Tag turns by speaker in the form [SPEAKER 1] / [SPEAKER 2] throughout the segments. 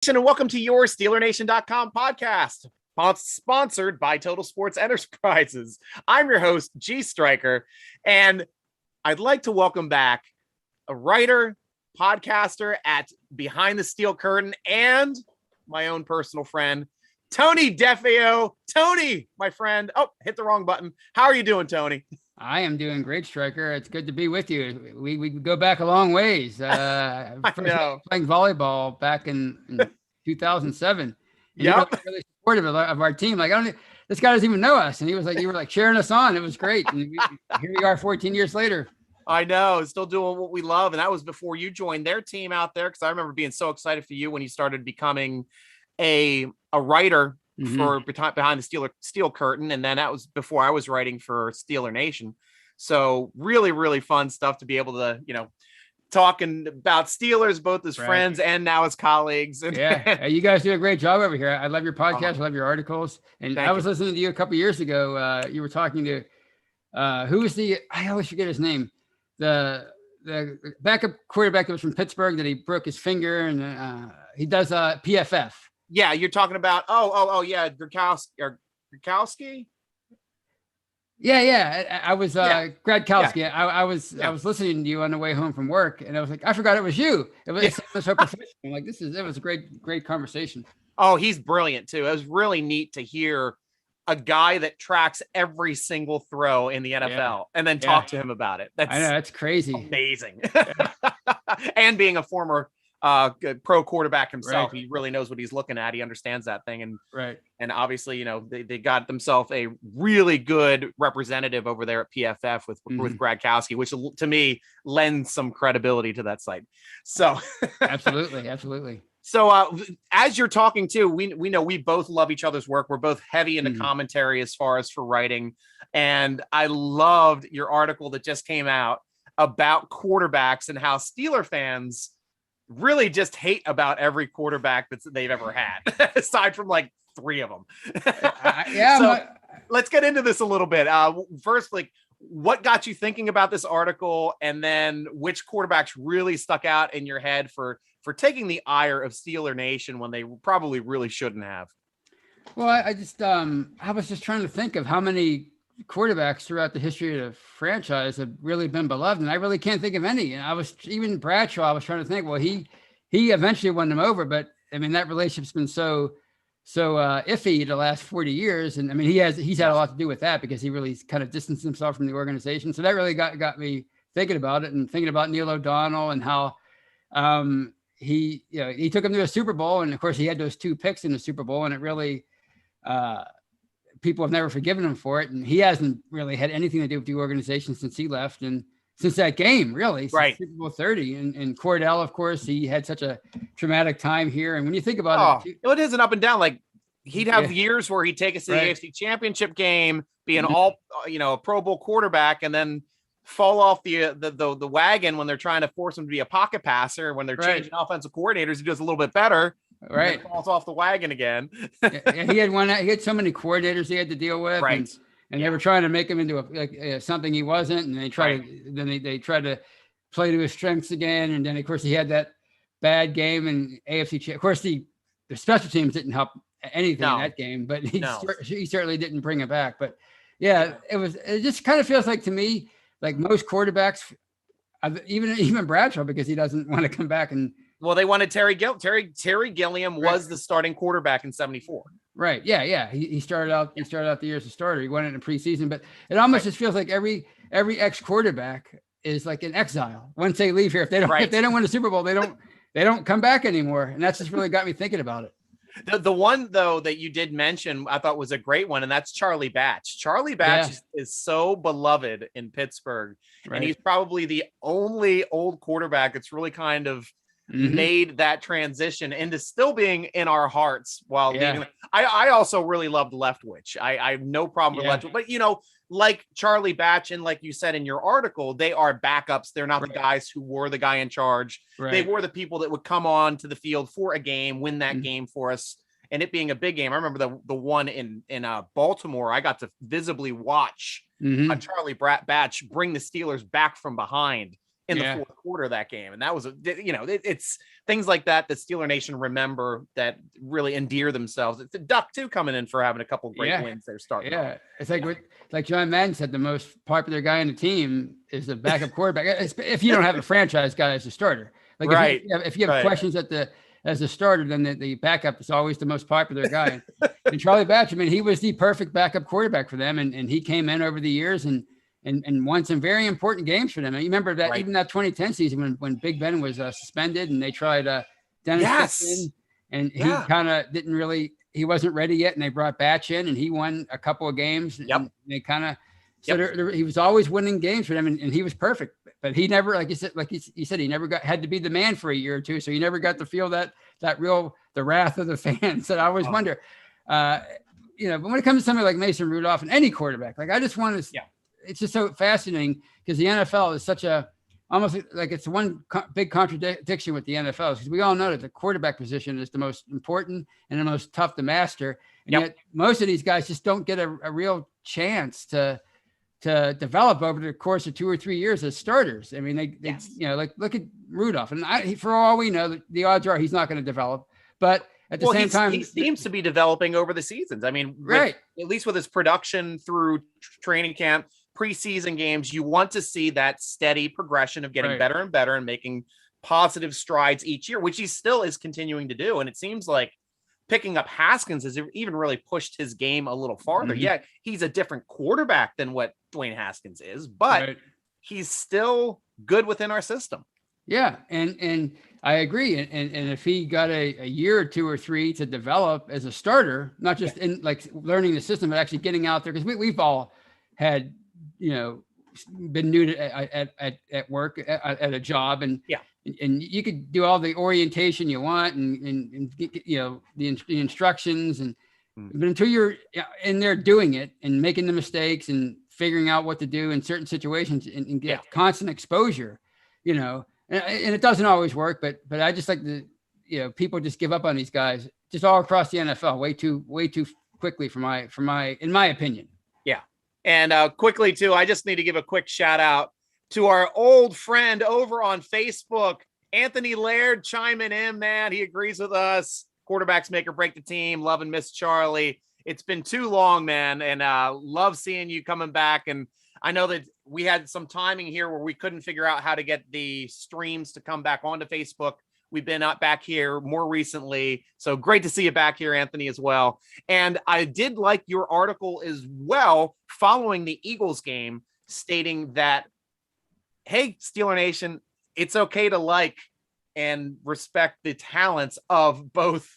[SPEAKER 1] And welcome to your SteelerNation.com podcast, sponsored by Total Sports Enterprises. I'm your host, G.Stryker, and I'd like to welcome back a writer, podcaster at Behind the Steel Curtain, and my own personal friend, Tony DeFeo. Tony, my friend. Oh, hit the wrong button. How are you doing, Tony?
[SPEAKER 2] I am doing great, Stryker. It's good to be with you. We go back a long ways.
[SPEAKER 1] I know.
[SPEAKER 2] Playing volleyball back in 2007. And you were really supportive of our team. Like, this guy doesn't even know us. And you were like cheering us on. It was great. And here we are 14 years later.
[SPEAKER 1] I know, still doing what we love. And that was before you joined their team out there. Cause I remember being so excited for you when you started becoming a writer for Behind the Steel Curtain. And then that was before I was writing for Steeler Nation. So really, really fun stuff to be able to, talking about Steelers, both as friends and now as colleagues.
[SPEAKER 2] Yeah, you guys do a great job over here. I love your podcast. I love your articles. And I was listening to you a couple years ago. You were talking to, who was I always forget his name. The backup quarterback that was from Pittsburgh that he broke his finger, and he does PFF.
[SPEAKER 1] Yeah, you're talking about, yeah, Gurkowski?
[SPEAKER 2] Yeah. I was Gradkowski. Yeah. I was listening to you on the way home from work, and I was like, I forgot it was you. It was so professional. I'm like, it was a great conversation.
[SPEAKER 1] Oh, he's brilliant too. It was really neat to hear a guy that tracks every single throw in the NFL and then talk to him about it.
[SPEAKER 2] I know, that's crazy.
[SPEAKER 1] Amazing. And being a former pro quarterback himself, he really knows what he's looking at. He understands that thing. And obviously, they got themselves a really good representative over there at PFF with Gradkowski, which to me lends some credibility to that site. So
[SPEAKER 2] absolutely.
[SPEAKER 1] So as you're talking too, we know we both love each other's work. We're both heavy into commentary as far as for writing. And I loved your article that just came out about quarterbacks and how Steeler fans really just hate about every quarterback that they've ever had, aside from like 3 of them. So let's get into this a little bit. First, what got you thinking about this article, and then which quarterbacks really stuck out in your head for taking the ire of Steeler Nation when they probably really shouldn't have?
[SPEAKER 2] Well, I was just trying to think of how many quarterbacks throughout the history of the franchise have really been beloved, and I really can't think of any. And even Bradshaw, I was trying to think, well, he eventually won them over, but I mean, that relationship's been so iffy the last 40 years. And I mean, he's had a lot to do with that, because he really kind of distanced himself from the organization. So that really got me thinking about it, and thinking about Neil O'Donnell and how he took him to a Super Bowl. And of course he had those 2 picks in the Super Bowl, and it really, people have never forgiven him for it. And he hasn't really had anything to do with the organization since he left. And since that game, really, since Super Bowl 30. And Cordell, of course, he had such a traumatic time here. And when you think about
[SPEAKER 1] it is an up and down. Like, he'd have years where he'd take us to the AFC Championship game, be an a Pro Bowl quarterback, and then fall off the wagon when they're trying to force him to be a pocket passer. When they're changing offensive coordinators, he does a little bit better. Falls off the wagon again.
[SPEAKER 2] He had so many coordinators he had to deal with. And they were trying to make him into something he wasn't, and they tried to play to his strengths again. And then of course he had that bad game in AFC. Of course the special teams didn't help anything in that game, but he certainly didn't bring it back. But it just kind of feels like to me, like most quarterbacks, even Bradshaw, because he doesn't want to come back. And
[SPEAKER 1] well, they wanted Terry Gilliam was the starting quarterback in 74.
[SPEAKER 2] Right. Yeah. He started out the year as a starter. He won it in preseason, but it almost just feels like every ex-quarterback is like in exile once they leave here. If they don't win a Super Bowl, they don't come back anymore. And that's just really got me thinking about it.
[SPEAKER 1] The one though that you did mention, I thought was a great one, and that's Charlie Batch. Charlie Batch is so beloved in Pittsburgh, and he's probably the only old quarterback that's really kind of made that transition into still being in our hearts while leaving. I also really loved Leftwich. I have no problem with Leftwich, but like Charlie Batch, and like you said in your article, they are backups. They're not the guys who were the guy in charge. They were the people that would come on to the field for a game, win that game for us. And it being a big game. I remember the one in Baltimore, I got to visibly watch Charlie Batch bring the Steelers back from behind in the fourth quarter of that game. And that was, it's things like that Steeler Nation remember that really endear themselves. It's a Duck too coming in for having a couple great wins there starting.
[SPEAKER 2] Yeah. It's like John Madden said, the most popular guy on the team is the backup quarterback. If you don't have a franchise guy as a starter, like if you have questions as a starter, then the backup is always the most popular guy. And Charlie Batch, I mean, he was the perfect backup quarterback for them. And he came in over the years and won some very important games for them. And you remember that even that 2010 season when Big Ben was suspended and they tried Dennis in, and he kind of he wasn't ready yet. And they brought Batch in and he won a couple of games. And they kind of, he was always winning games for them and he was perfect, but he never, like you said, he never had to be the man for a year or two. So you never got to feel the wrath of the fans. So I always wonder, but when it comes to somebody like Mason Rudolph and any quarterback, like I just want to, it's just so fascinating because the NFL is such almost like it's one big contradiction with the NFL because we all know that the quarterback position is the most important and the most tough to master. And yet most of these guys just don't get a real chance to develop over the course of 2 or 3 years as starters. I mean, they like look at Rudolph and for all we know, the odds are he's not going to develop, but at the same time,
[SPEAKER 1] he seems to be developing over the seasons. I mean, at least with his production through training camp, preseason games, you want to see that steady progression of getting better and better and making positive strides each year, which he still is continuing to do. And it seems like picking up Haskins has even really pushed his game a little farther. Mm-hmm. Yeah, he's a different quarterback than what Dwayne Haskins is, but he's still good within our system.
[SPEAKER 2] Yeah, and I agree. And if he got a year or 2 or 3 to develop as a starter, not just in like learning the system, but actually getting out there, because we've all had been new to, at work at a job, and you could do all the orientation you want and the instructions, but until you're in there doing it and making the mistakes and figuring out what to do in certain situations and get constant exposure, and it doesn't always work, but I just like people just give up on these guys just all across the NFL way too quickly in my opinion.
[SPEAKER 1] Yeah. And quickly too, I just need to give a quick shout out to our old friend over on Facebook, Anthony Laird, chiming in, man. He agrees with us. Quarterbacks make or break the team. Love and miss Charlie. It's been too long, man. And love seeing you coming back. And I know that we had some timing here where we couldn't figure out how to get the streams to come back onto Facebook. We've been back here more recently. So great to see you back here, Anthony, as well. And I did like your article as well following the Eagles game, stating that, hey, Steeler Nation, it's okay to like and respect the talents of both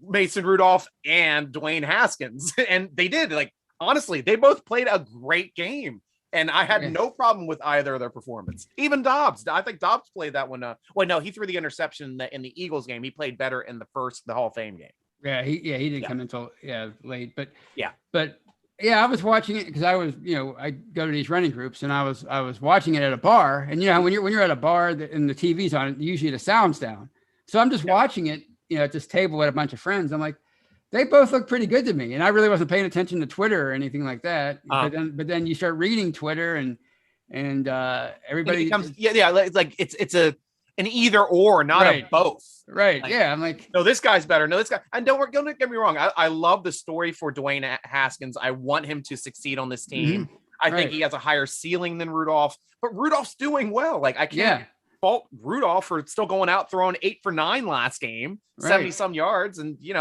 [SPEAKER 1] Mason Rudolph and Dwayne Haskins. And they did. Like, honestly, they both played a great game. And I had no problem with either of their performance. Even Dobbs. I think Dobbs played that one. No, he threw the interception in the Eagles game. He played better in the Hall of Fame game.
[SPEAKER 2] Yeah, he didn't come until late. But I was watching it because I was, I go to these running groups and I was watching it at a bar. And when you're at a bar and the TV's on, usually the sound's down. So I'm just watching it, at this table with a bunch of friends. I'm like, they both look pretty good to me. And I really wasn't paying attention to Twitter or anything like that. But then you start reading Twitter and everybody
[SPEAKER 1] it becomes, like it's an either or, not a both.
[SPEAKER 2] Right. Like, I'm like,
[SPEAKER 1] no, this guy's better. No, this guy. And don't get me wrong. I love the story for Dwayne Haskins. I want him to succeed on this team. Mm-hmm. I think he has a higher ceiling than Rudolph, but Rudolph's doing well. Like I can't fault Rudolph for still going out throwing 8 for 9 last game, 70 some yards. And he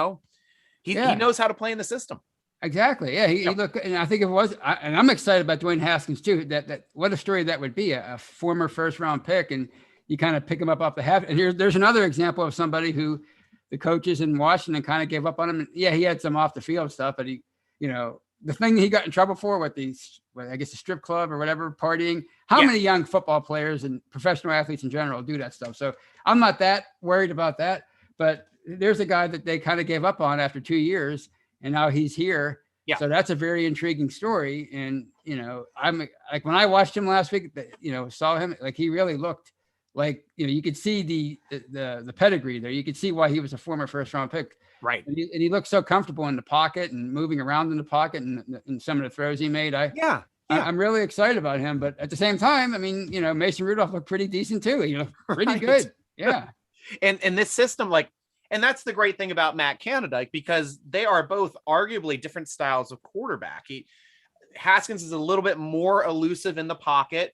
[SPEAKER 1] knows how to play in the system.
[SPEAKER 2] Exactly. Yeah. He looked, and I think it was, and I'm excited about Dwayne Haskins too. That what a story that would be, a former first-round pick, and you kind of pick him up off the half. And there's another example of somebody who the coaches in Washington kind of gave up on him. And he had some off the field stuff, but he, the thing he got in trouble for with the strip club or whatever, partying. How many young football players and professional athletes in general do that stuff? So I'm not that worried about that, but there's a guy that they kind of gave up on after 2 years, and now he's here. Yeah. So that's a very intriguing story. And, I'm like, when I watched him last week, saw him, like, he really looked like, you could see the pedigree there. You could see why he was a former first round pick.
[SPEAKER 1] Right.
[SPEAKER 2] And he looked so comfortable in the pocket and moving around in the pocket and some of the throws he made. I'm really excited about him. But at the same time, I mean, Mason Rudolph looked pretty decent too. Pretty good. Yeah.
[SPEAKER 1] And this system, and that's the great thing about Matt Canada, because they are both arguably different styles of quarterback. Haskins is a little bit more elusive in the pocket.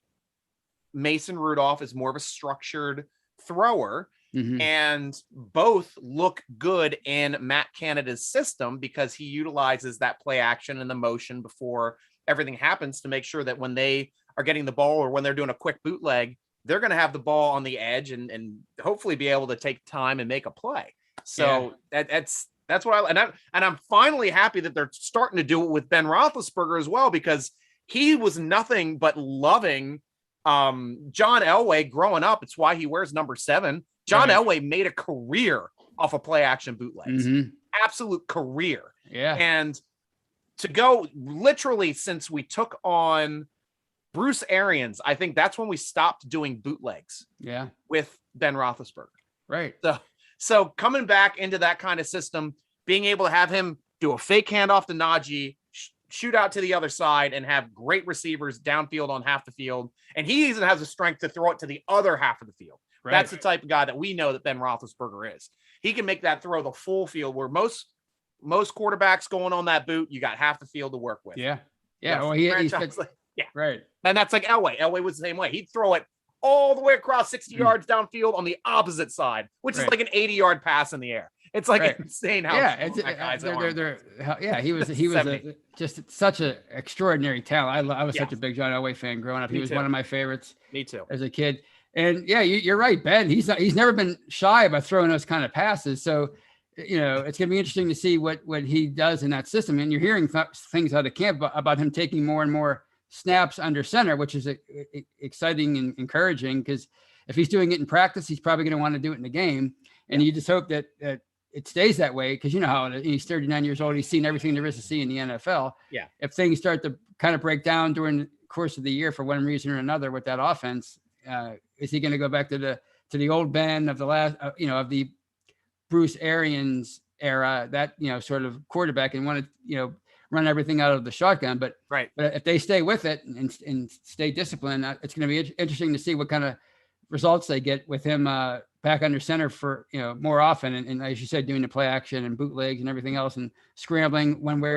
[SPEAKER 1] Mason Rudolph is more of a structured thrower.
[SPEAKER 2] Mm-hmm.
[SPEAKER 1] And both look good in Matt Canada's system because he utilizes that play action and the motion before everything happens to make sure that when they are getting the ball or when they're doing a quick bootleg, they're going to have the ball on the edge and hopefully be able to take time and make a play. So that's what I'm finally happy that they're starting to do it with Ben Roethlisberger as well, because he was nothing but loving John Elway growing up. It's why he wears number 7. John Elway made a career off of play action bootlegs, absolute career.
[SPEAKER 2] Yeah.
[SPEAKER 1] And to go literally since we took on Bruce Arians, I think that's when we stopped doing bootlegs.
[SPEAKER 2] Yeah.
[SPEAKER 1] With Ben Roethlisberger.
[SPEAKER 2] Right.
[SPEAKER 1] So coming back into that kind of system, being able to have him do a fake handoff to Najee, shoot out to the other side, and have great receivers downfield on half the field. And he even has the strength to throw it to the other half of the field. Right. That's the type of guy that we know that Ben Roethlisberger is. He can make that throw the full field, where most quarterbacks going on that boot, you got half the field to work with.
[SPEAKER 2] Yeah. Yeah. Well, he's right.
[SPEAKER 1] And that's like Elway. Elway was the same way. He'd throw it all the way across 60 yards downfield on the opposite side, which is like an 80-yard pass in the air. It's like insane how
[SPEAKER 2] he was just such an extraordinary talent. I was such a big John Elway fan growing up. He was one of my favorites.
[SPEAKER 1] Me too.
[SPEAKER 2] As a kid. And you're right, Ben. He's never been shy about throwing those kind of passes. So, it's going to be interesting to see what he does in that system. And you're hearing things out of camp about him taking more and more snaps under center, which is exciting and encouraging, because if he's doing it in practice, he's probably going to want to do it in the game. And you just hope that it stays that way, because you know how he's 39 years old. He's seen everything there is to see in the NFL.
[SPEAKER 1] Yeah. If
[SPEAKER 2] things start to kind of break down during the course of the year for one reason or another with that offense, is he going to go back to the old Ben of the last, of the Bruce Arians era, that, sort of quarterback, and want to, run everything out of the shotgun? But if they stay with it and stay disciplined, it's going to be interesting to see what kind of results they get with him back under center for, more often. And as you said, doing the play action and bootlegs and everything else, and scrambling when we're,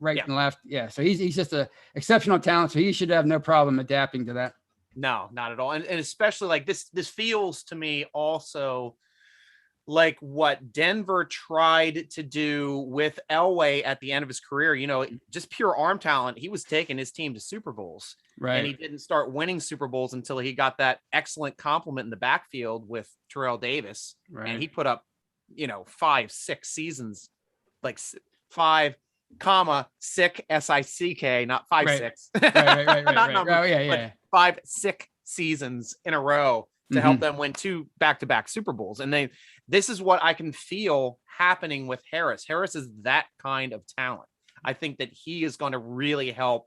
[SPEAKER 2] right and left. Yeah. So he's just a exceptional talent. So he should have no problem adapting to that.
[SPEAKER 1] No, not at all. And especially like this feels to me also like what Denver tried to do with Elway at the end of his career, just pure arm talent. He was taking his team to Super Bowls, and he didn't start winning Super Bowls until he got that excellent compliment in the backfield with Terrell Davis. And he put up, 5-6 seasons, like 5, sick, SICK, not 5-6. Not number, but 5 sick seasons in a row to help them win 2 back-to-back Super Bowls. And this is what I can feel happening with Harris. Harris is that kind of talent. I think that he is going to really help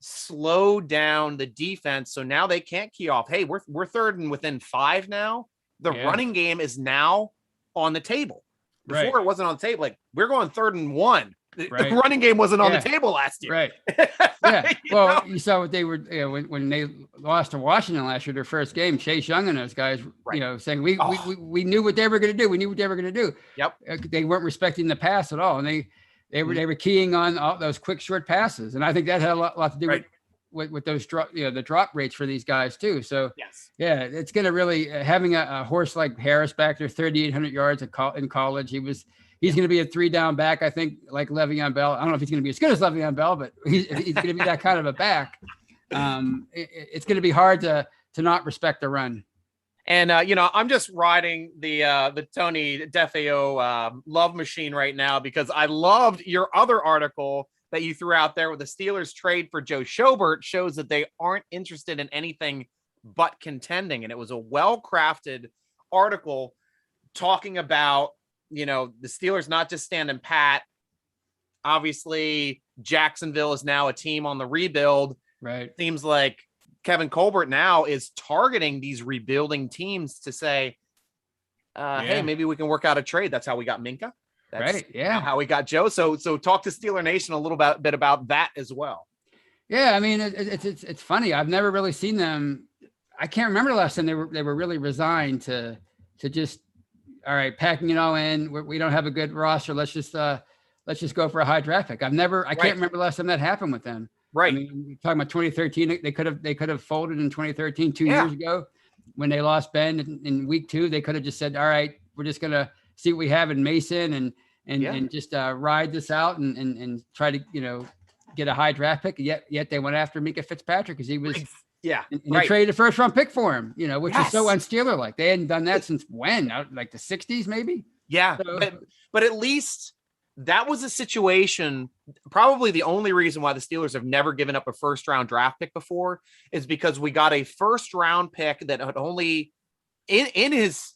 [SPEAKER 1] slow down the defense. So now they can't key off. Hey, we're third and within 5 now. The running game is now on the table. Before it wasn't on the table. Like, we're going 3rd and 1. The running game wasn't on the table last year.
[SPEAKER 2] Right. Yeah. Well, you saw what they were, when they lost to Washington last year, their first game, Chase Young and those guys, saying we knew what they were going to do. We knew what they were going to do.
[SPEAKER 1] Yep.
[SPEAKER 2] They weren't respecting the pass at all. And they were keying on all those quick, short passes. And I think that had a lot to do with those the drop rates for these guys too. So it's going to really, having a horse like Harris back there, 3,800 yards in college. He's going to be a 3-down back, I think, like Le'Veon Bell. I don't know if he's going to be as good as Le'Veon Bell, but he's going to be that kind of a back. It's going to be hard to not respect the run.
[SPEAKER 1] And, I'm just riding the Tony DeFeo love machine right now, because I loved your other article that you threw out there with the Steelers trade for Joe Schobert shows that they aren't interested in anything but contending. And it was a well-crafted article talking about, the Steelers not just standing pat. Obviously, Jacksonville is now a team on the rebuild.
[SPEAKER 2] Right.
[SPEAKER 1] Seems like Kevin Colbert now is targeting these rebuilding teams to say, hey, maybe we can work out a trade. That's how we got Minka. That's how we got Joe. So talk to Steeler Nation a little bit about that as well.
[SPEAKER 2] Yeah, I mean, it's funny. I've never really seen them. I can't remember the last time they were really resigned to just, all right, packing it all in. We don't have a good roster. Let's just go for a high draft pick. I can't remember the last time that happened with them.
[SPEAKER 1] Right.
[SPEAKER 2] I mean, you're talking about 2013. They could have folded in 2013, 2
[SPEAKER 1] Yeah.
[SPEAKER 2] years ago, when they lost Ben in week 2. They could have just said, all right, we're just gonna see what we have in Mason and just ride this out and try to, get a high draft pick. Yet they went after Minka Fitzpatrick because he was.
[SPEAKER 1] Yeah.
[SPEAKER 2] And they traded a first round pick for him, which is so unSteeler like. They hadn't done that since when? Like the 60s, maybe?
[SPEAKER 1] Yeah. So, but at least that was a situation. Probably the only reason why the Steelers have never given up a first round draft pick before is because we got a first round pick that had only in his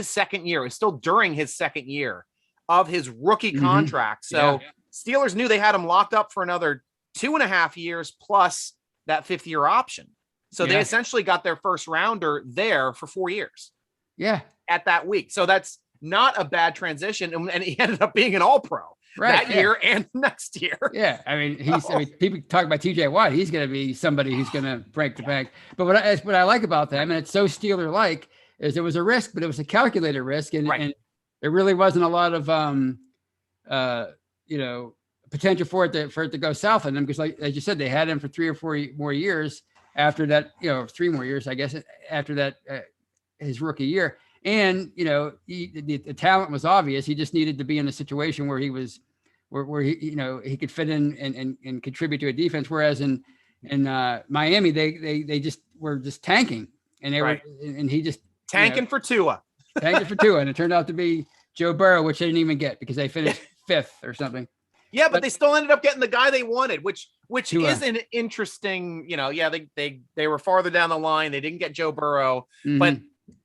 [SPEAKER 1] second year? It was still during his second year of his rookie contract. So Steelers knew they had him locked up for another 2.5 years plus that 5th-year option. So they essentially got their first rounder there for 4 years.
[SPEAKER 2] Yeah.
[SPEAKER 1] At that week. So that's not a bad transition. And he ended up being an all-pro that year and next year.
[SPEAKER 2] Yeah. I mean, people talk about TJ Watt. He's going to be somebody who's going to break the bank. But what I like about them, and it's so Steeler-like, is there was a risk, but it was a calculated risk. And there really wasn't a lot of, potential for it to go south on them, because like, as you said, they had him for 3 or 4 more years after that, 3 more years, I guess, after that, his rookie year. And, the talent was obvious. He just needed to be in a situation where he was, where he, he could fit in and contribute to a defense. Whereas in Miami, they just were just tanking, and they were, and he just
[SPEAKER 1] tanking for Tua,
[SPEAKER 2] and it turned out to be Joe Burrow, which they didn't even get because they finished 5th or something.
[SPEAKER 1] Yeah, but they still ended up getting the guy they wanted, which is an interesting, they were farther down the line. They didn't get Joe Burrow, but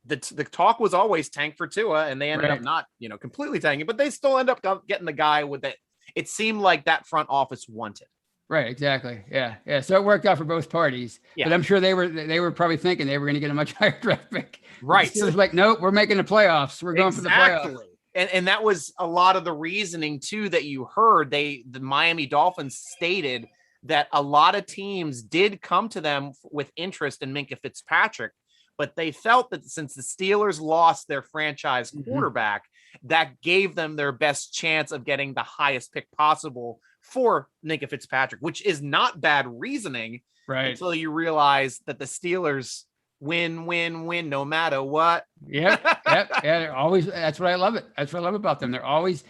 [SPEAKER 1] the talk was always tank for Tua, and they ended up not, completely tanking, but they still end up getting the guy with that. It seemed like that front office wanted.
[SPEAKER 2] Right. Exactly. Yeah. Yeah. So it worked out for both parties, but I'm sure they were probably thinking they were going to get a much higher draft pick. Right. It was like, nope, we're making the playoffs. We're going for the playoffs.
[SPEAKER 1] And that was a lot of the reasoning too that you heard. The Miami Dolphins stated that a lot of teams did come to them with interest in Minka Fitzpatrick, but they felt that since the Steelers lost their franchise quarterback, that gave them their best chance of getting the highest pick possible for Minka Fitzpatrick, which is not bad reasoning, right? Until you realize that the Steelers win no matter what.
[SPEAKER 2] Yeah. Always. That's what I love. That's what I love about them. They're always,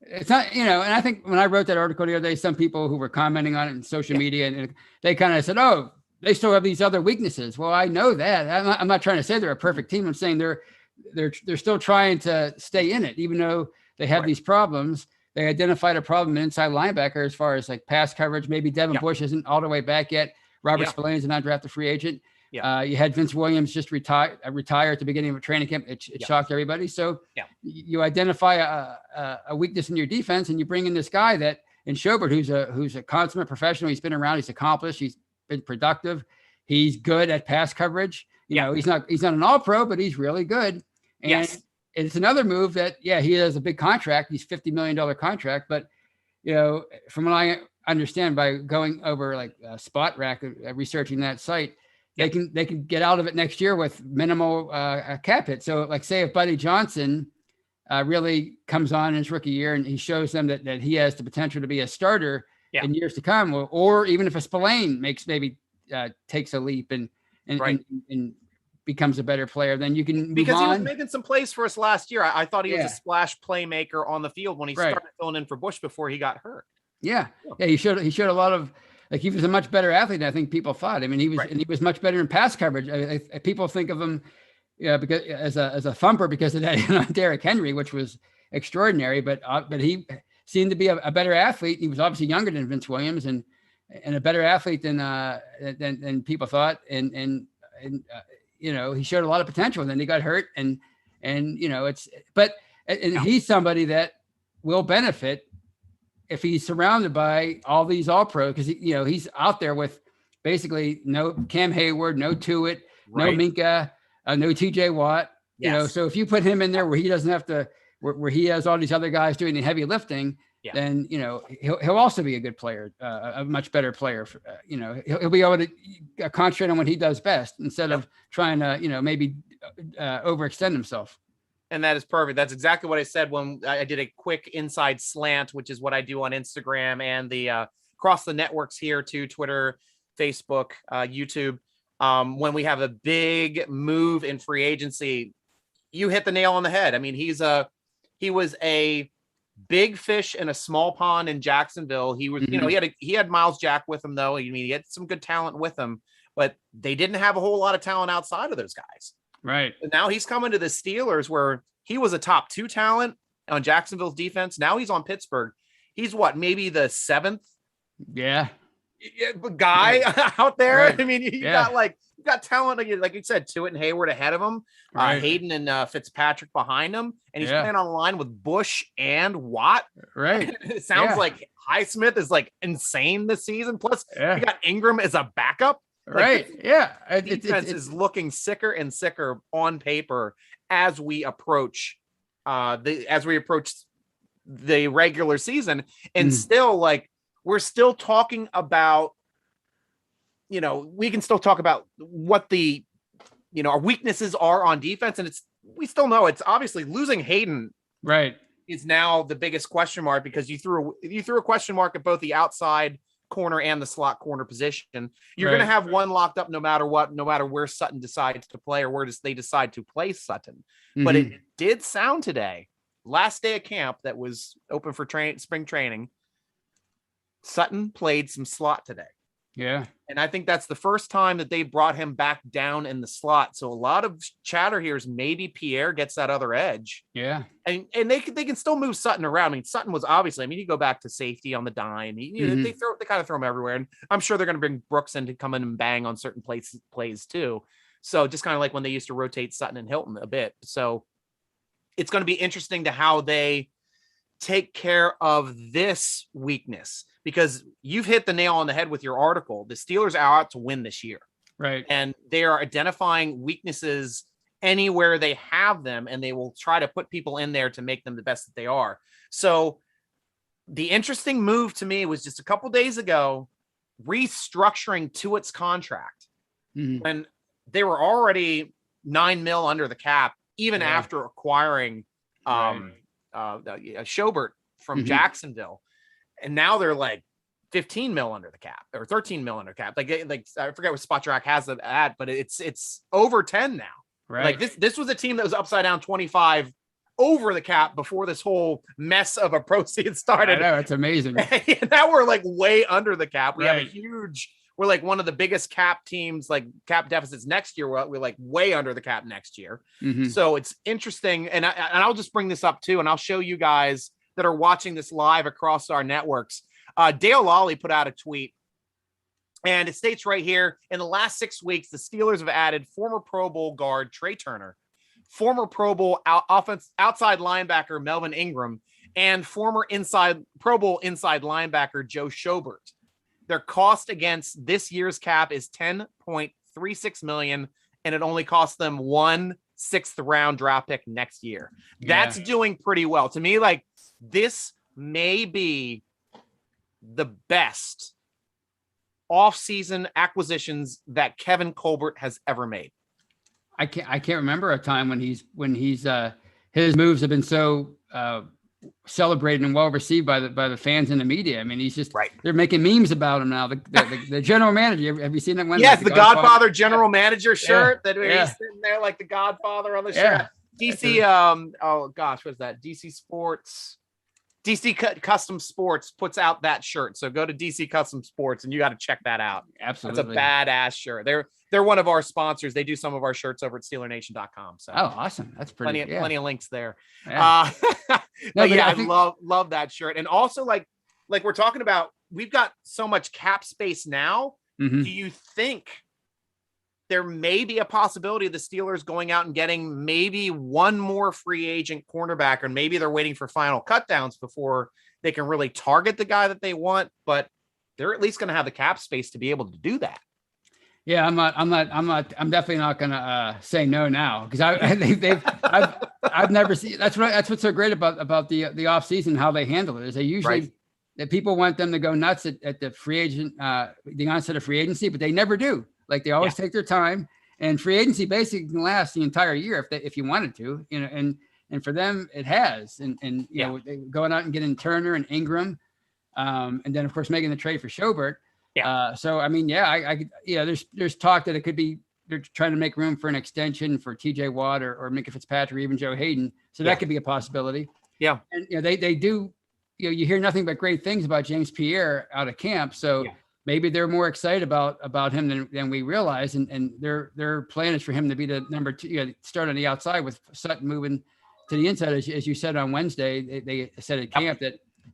[SPEAKER 2] it's not, and I think when I wrote that article the other day, some people who were commenting on it in social media, and they kind of said, oh, they still have these other weaknesses. Well, I know that. I'm not trying to say they're a perfect team. I'm saying they're still trying to stay in it, even though they have these problems. They identified a problem in inside linebacker as far as like pass coverage. Maybe Devin Bush isn't all the way back yet. Robert Spillane's an undrafted free agent. You had Vince Williams just retire at the beginning of a training camp. It shocked everybody. So you identify a weakness in your defense, and you bring in this guy that in Schobert, who's a consummate professional. He's been around. He's accomplished. He's been productive. He's good at pass coverage. He's not an all-pro, but he's really good. And it's another move that, he has a big contract. He's $50 million contract. But, from what I understand by going over like Spot Rack, researching that site, they can get out of it next year with minimal cap hit. So like say if Buddy Johnson really comes on in his rookie year and he shows them that he has the potential to be a starter in years to come, or even if a Spillane takes a leap and becomes a better player, then you can move on.
[SPEAKER 1] He was making some plays for us last year. I thought he was a splash playmaker on the field when he started filling in for Bush before he got hurt.
[SPEAKER 2] Yeah. He showed a lot of, like, he was a much better athlete than I think people thought. I mean, he was much better in pass coverage. People think of him because as a thumper because of that Derrick Henry, which was extraordinary, but he seemed to be a better athlete. He was obviously younger than Vince Williams and a better athlete than people thought. And he showed a lot of potential, and then he got hurt and he's somebody that will benefit if he's surrounded by all these all-pro, because he's out there with basically no Cam Hayward, no Tuitt, no Minka, no TJ Watt. So if you put him in there where he doesn't have to, where he has all these other guys doing the heavy lifting, then, he'll also be a good player, a much better player. He'll be able to concentrate on what he does best instead of trying to, maybe overextend himself.
[SPEAKER 1] And that is perfect. That's exactly what I said when I did a quick inside slant, which is what I do on Instagram and the across the networks here too, Twitter, Facebook, YouTube. When we have a big move in free agency, you hit the nail on the head. I mean, he was a big fish in a small pond in Jacksonville. He was, he had Miles Jack with him though. I mean, he had some good talent with him, but they didn't have a whole lot of talent outside of those guys.
[SPEAKER 2] Right.
[SPEAKER 1] And now he's coming to the Steelers where he was a top 2 talent on Jacksonville's defense. Now he's on Pittsburgh. He's what, maybe the 7th?
[SPEAKER 2] Yeah.
[SPEAKER 1] Guy out there.
[SPEAKER 2] Right.
[SPEAKER 1] I mean, you got talent, like you said, Tuitt and Hayward ahead of him, right. Hayden and Fitzpatrick behind him, and he's playing on a line with Bush and Watt.
[SPEAKER 2] Right.
[SPEAKER 1] It sounds like Highsmith is like insane this season. Plus, you got Ingram as a backup.
[SPEAKER 2] Right. Yeah.
[SPEAKER 1] Defense is looking sicker and sicker on paper as we approach the regular season, and still we're still talking about, we can still talk about what the, our weaknesses are on defense. And we still know it's obviously losing Hayden.
[SPEAKER 2] Right.
[SPEAKER 1] Is now the biggest question mark because you threw a question mark at both the outside corner and the slot corner position. You're going to have one locked up no matter what, no matter where Sutton decides to play or where they decide to play Sutton. But it did sound today, last day of camp that was open for spring training, Sutton played some slot today.
[SPEAKER 2] Yeah.
[SPEAKER 1] And I think that's the first time that they brought him back down in the slot. So a lot of chatter here is maybe Pierre gets that other edge.
[SPEAKER 2] Yeah.
[SPEAKER 1] And they can still move Sutton around. I mean, Sutton was obviously, you go back to safety on the dime. They kind of throw him everywhere. And I'm sure they're going to bring Brooks in to come in and bang on certain plays too. So just kind of like when they used to rotate Sutton and Hilton a bit. So it's going to be interesting to how they take care of this weakness, because you've hit the nail on the head with your article. The Steelers are out to win this year.
[SPEAKER 2] Right.
[SPEAKER 1] And they are identifying weaknesses anywhere they have them, and they will try to put people in there to make them the best that they are. So the interesting move to me was just a couple days ago, restructuring Tuitt's contract when they were already $9 million under the cap, even after acquiring Schobert from Jacksonville. And now they're like $15 million under the cap or $13 million under cap. Like I forget what Spot Track has it at, but it's over 10 now.
[SPEAKER 2] Right.
[SPEAKER 1] Like this was a team that was upside down 25 over the cap before this whole mess of a proceed started.
[SPEAKER 2] I know, it's amazing.
[SPEAKER 1] Now we're like way under the cap. We have we're like one of the biggest cap teams, like cap deficits next year. We're like way under the cap next year. So it's interesting. And I'll just bring this up too. And I'll show you guys that are watching this live across our networks. Dale Lawley put out a tweet, and it states right here, in the last 6 weeks, the Steelers have added former Pro Bowl guard Trey Turner, former Pro Bowl outside linebacker Melvin Ingram, and former Pro Bowl inside linebacker Joe Schobert. Their cost against this year's cap is $10.36 million, and it only cost them 1 6th-round draft pick next year. That's doing pretty well. To me, like, this may be the best off-season acquisitions that Kevin Colbert has ever made.
[SPEAKER 2] I can't remember a time when he's his moves have been so celebrated and well received by the fans and the media. I mean, he's just they're making memes about him now. The general manager, have you seen that one?
[SPEAKER 1] Yes, the Godfather general manager shirt that he's sitting there like the Godfather on the shirt. DC oh gosh, what's that? DC Custom Sports puts out that shirt. So go to DC Custom Sports and you got to check that out.
[SPEAKER 2] Absolutely.
[SPEAKER 1] It's a badass shirt. They're one of our sponsors. They do some of our shirts over at SteelerNation.com. So
[SPEAKER 2] awesome. That's pretty
[SPEAKER 1] plenty of links there.
[SPEAKER 2] Yeah.
[SPEAKER 1] I love that shirt. And also like we're talking about, we've got so much cap space now. Do you think there may be a possibility of the Steelers going out and getting maybe one more free agent cornerback, or maybe they're waiting for final cutdowns before they can really target the guy that they want, but they're at least going to have the cap space to be able to do that. I'm definitely not going to say no now, because I've
[SPEAKER 2] I've never seen. That's what's so great about the off season, how they handle it. Is they usually that people want them to go nuts at the free agent, the onset of free agency, but they never do. Like they always take their time, and free agency basically can last the entire year if you wanted to, and for them it has, and you know, going out and getting Turner and Ingram, and then of course making the trade for Schobert. So I mean, there's talk that it could be they're trying to make room for an extension for TJ Watt or Minka Fitzpatrick or even Joe Hayden. So that could be a possibility. Yeah. And they do, you hear nothing but great things about James Pierre out of camp. So maybe they're more excited about him than we realize. And their plan is for him to be the number 2, start on the outside with Sutton moving to the inside. As you said on Wednesday, they said at camp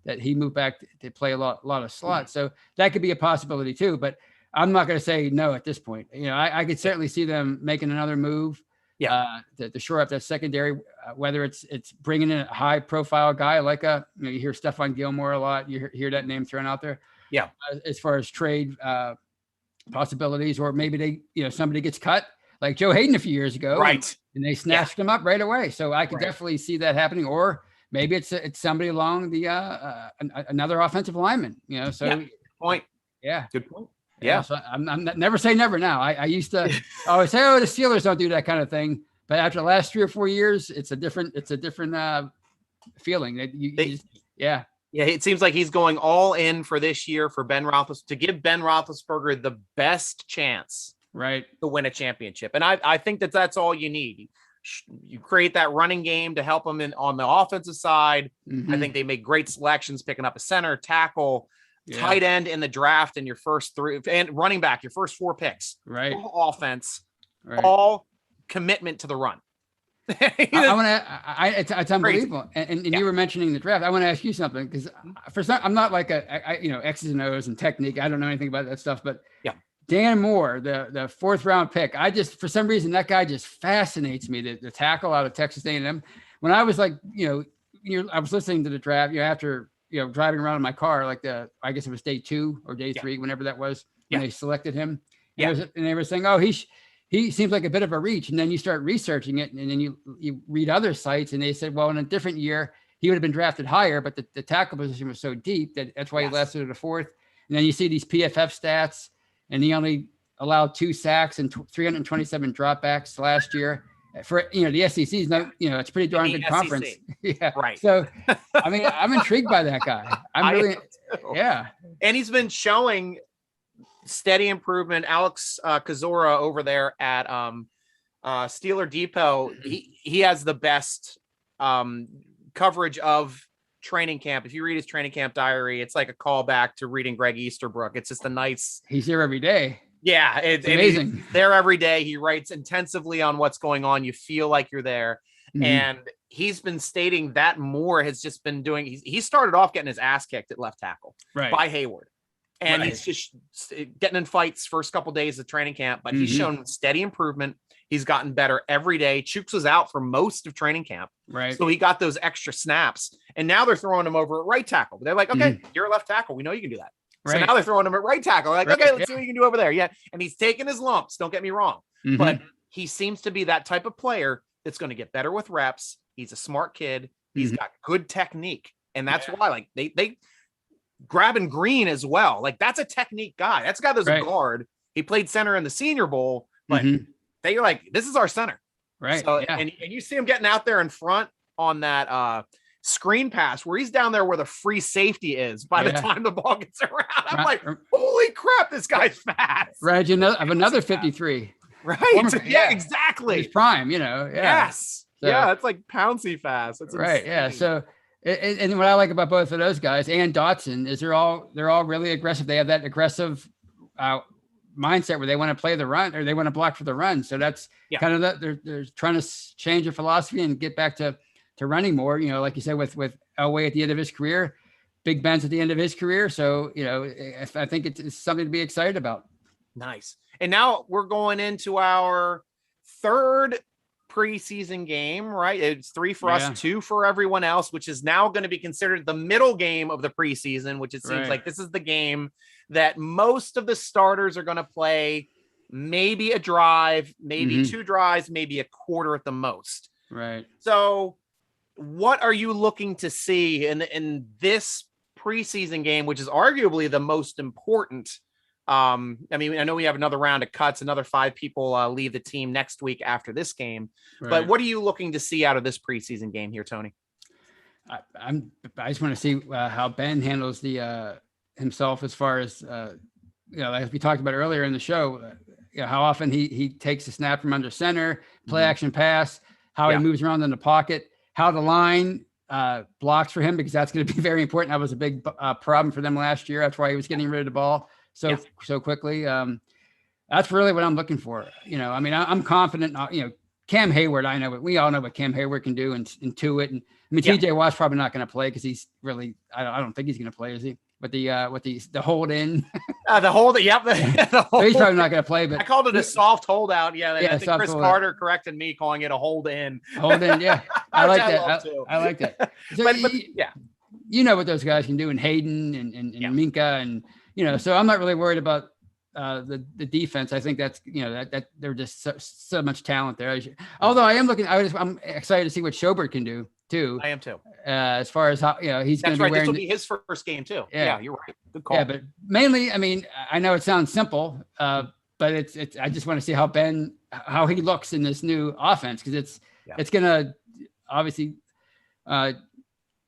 [SPEAKER 2] that he moved back to play a lot of slots. So that could be a possibility too, but I'm not going to say no at this point. I could certainly see them making another move to shore up that secondary, whether it's bringing in a high profile guy like you hear Stephon Gilmore a lot. You hear that name thrown out there. Yeah. As far as trade possibilities, or maybe somebody gets cut like Joe Hayden a few years ago. Right. And they snatched him up right away. So I could definitely see that happening. Or maybe it's somebody along the another offensive lineman, so
[SPEAKER 1] good point.
[SPEAKER 2] Yeah.
[SPEAKER 1] Good point.
[SPEAKER 2] Yeah. So I'm never say never now. I used to always say, the Steelers don't do that kind of thing. But after the last 3 or 4 years, it's a different feeling that Yeah,
[SPEAKER 1] it seems like he's going all in for this year for Ben Roethlisberger, to give Ben Roethlisberger the best chance to win a championship. And I think that's all you need. You create that running game to help them on the offensive side. I think they make great selections, picking up a center, tackle, tight end in the draft in your first 3, and running back, your first 4 picks. All offense, all commitment to the run.
[SPEAKER 2] It's unbelievable. And you were mentioning the draft. I want to ask you something, because I'm not like X's and O's and technique. I don't know anything about that stuff, but Dan Moore, the 4th round pick, for some reason, that guy just fascinates me. The tackle out of Texas A&M. When I was I was listening to the draft, after driving around in my car, I guess it was day 2 or day 3, whenever that was, when they selected him. And they were saying, he seems like a bit of a reach. And then you start researching it, and then you read other sites, and they said, well, in a different year, he would have been drafted higher, but the tackle position was so deep that's why he lasted at a 4th. And then you see these PFF stats, and he only allowed 2 sacks and 327 dropbacks last year. For the SEC is not, it's a pretty darn good conference. So I mean, I'm intrigued by that guy. I'm really
[SPEAKER 1] and he's been showing steady improvement. Alex Kozora over there at Steeler Depot, he has the best coverage of training camp. If you read his training camp diary, it's like a callback to reading Greg Easterbrook. It's just a nice.
[SPEAKER 2] He's here every day.
[SPEAKER 1] Yeah, it's amazing. He's there every day. He writes intensively on what's going on. You feel like you're there. And he's been stating that Moore has just been doing. He started off getting his ass kicked at left tackle by Hayward. And he's just getting in fights first couple days of training camp, but he's shown steady improvement. He's gotten better every day. Chooks was out for most of training camp. So he got those extra snaps. And now they're throwing him over at right tackle. They're like, okay, you're a left tackle. We know you can do that. So now they're throwing him at right tackle. Like, okay, let's see what you can do over there. Yeah. And he's taking his lumps. Don't get me wrong. But he seems to be that type of player that's going to get better with reps. He's a smart kid. He's got good technique. And that's why, they grabbing Green as well. Like, that's a technique guy. That's a guy that's a guard. He played center in the Senior Bowl, but they're like, this is our center. So, and you see him getting out there in front on that screen pass where he's down there where the free safety is by the time the ball gets around. I'm like, holy crap, this guy's fast.
[SPEAKER 2] Right. Another 53.
[SPEAKER 1] Right. Yeah, exactly.
[SPEAKER 2] He's prime, Yes.
[SPEAKER 1] So, it's like Pouncey fast. That's
[SPEAKER 2] right. Insane. Yeah. So, and what I like about both of those guys and Dotson is they're all really aggressive. They have that aggressive mindset where they want to play the run, or they want to block for the run. So that's kind of they're trying to change their philosophy and get back to running more, like you said, with Elway at the end of his career, Big Ben's at the end of his career. So, I think it's something to be excited about.
[SPEAKER 1] Nice. And now we're going into our 3rd preseason game, right? It's 3 for us, 2 for everyone else, which is now going to be considered the middle game of the preseason, which it seems like this is the game that most of the starters are going to play, maybe a drive, maybe 2 drives, maybe a quarter at the most.
[SPEAKER 2] Right.
[SPEAKER 1] So what are you looking to see in this preseason game, which is arguably the most important? I mean, I know we have another round of cuts, another 5 people leave the team next week after this game, but what are you looking to see out of this preseason game here, Tony?
[SPEAKER 2] I just want to see how Ben handles the himself as far as as we talked about earlier in the show, how often he takes a snap from under center, play action pass, how he moves around in the pocket, how the line blocks for him, because that's going to be very important. That was a big problem for them last year. That's why he was getting rid of the ball so quickly. That's really what I'm looking for. I mean, I'm confident. Cam Hayward, we all know what Cam Hayward can do and to it. And I mean, TJ Watt's probably not going to play because he's really, I don't think he's going to play, is he? But the hold in,
[SPEAKER 1] the hold, yep. The
[SPEAKER 2] hold. So he's probably not going to play. But
[SPEAKER 1] I called it a soft holdout. Yeah, I think Chris Carter corrected me calling it a hold in.
[SPEAKER 2] Hold in, yeah. I like that. I like that. So
[SPEAKER 1] but
[SPEAKER 2] you know what those guys can do, and Hayden and Minka, and so I'm not really worried about the defense. I think that's that they're just so much talent there. Although I'm excited to see what Schobert can do too.
[SPEAKER 1] I am too.
[SPEAKER 2] As far as how he's going to be wearing.
[SPEAKER 1] This will be his first game too. Yeah, you're right. Good call.
[SPEAKER 2] Yeah, but mainly, I mean, I know it sounds simple, but it's. I just want to see how he looks in this new offense, because it's going to obviously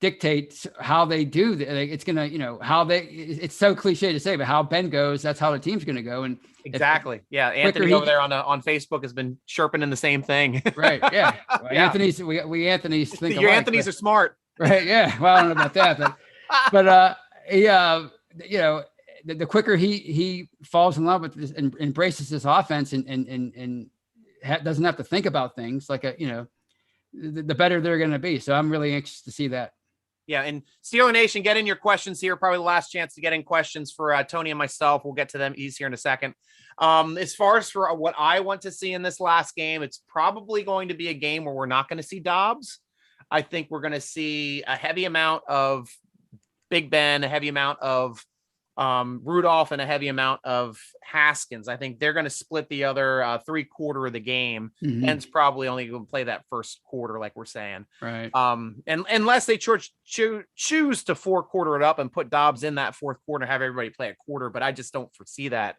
[SPEAKER 2] dictate how they do. It's going to how they. It's so cliche to say, but how Ben goes, that's how the team's going to go. And
[SPEAKER 1] exactly, Anthony over there on Facebook has been chirping in the same thing.
[SPEAKER 2] Right. Yeah. Well, Anthony's. We Anthony's think
[SPEAKER 1] your alike, Anthony's are smart.
[SPEAKER 2] Right. Yeah. Well, I don't know about that, but the quicker he falls in love with this and embraces this offense and doesn't have to think about things like the better they're going to be. So I'm really anxious to see that.
[SPEAKER 1] Yeah. And Steeler Nation, get in your questions here. Probably the last chance to get in questions for Tony and myself. We'll get to them easier in a second. As far as for what I want to see in this last game, it's probably going to be a game where we're not going to see Dobbs. I think we're going to see a heavy amount of Big Ben, a heavy amount of Rudolph, and a heavy amount of Haskins. I think they're going to split the other 3/4 of the game.
[SPEAKER 2] Mm-hmm.
[SPEAKER 1] Ben's probably only going to play that first quarter, like we're saying.
[SPEAKER 2] Right.
[SPEAKER 1] And unless they choose to 4/4 it up and put Dobbs in that fourth quarter, have everybody play a quarter, but I just don't foresee that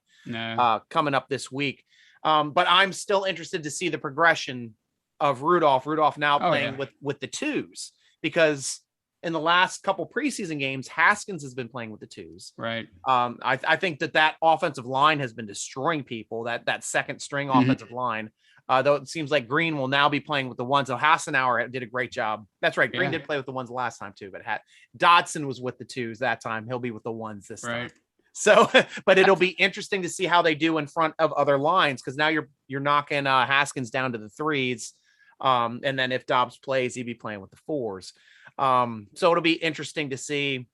[SPEAKER 1] coming up this week. But I'm still interested to see the progression of Rudolph now playing with the twos, because in the last couple preseason games, Haskins has been playing with the twos.
[SPEAKER 2] Right.
[SPEAKER 1] I think that offensive line has been destroying people, that second string offensive line. Though it seems like Green will now be playing with the ones. So Hassenauer did a great job. That's right. Green did play with the ones last time too, but Dodson was with the twos that time. He'll be with the ones this time. So, but it'll be interesting to see how they do in front of other lines, because now you're knocking Haskins down to the threes. And then if Dobbs plays, he'd be playing with the fours. So it'll be interesting to see,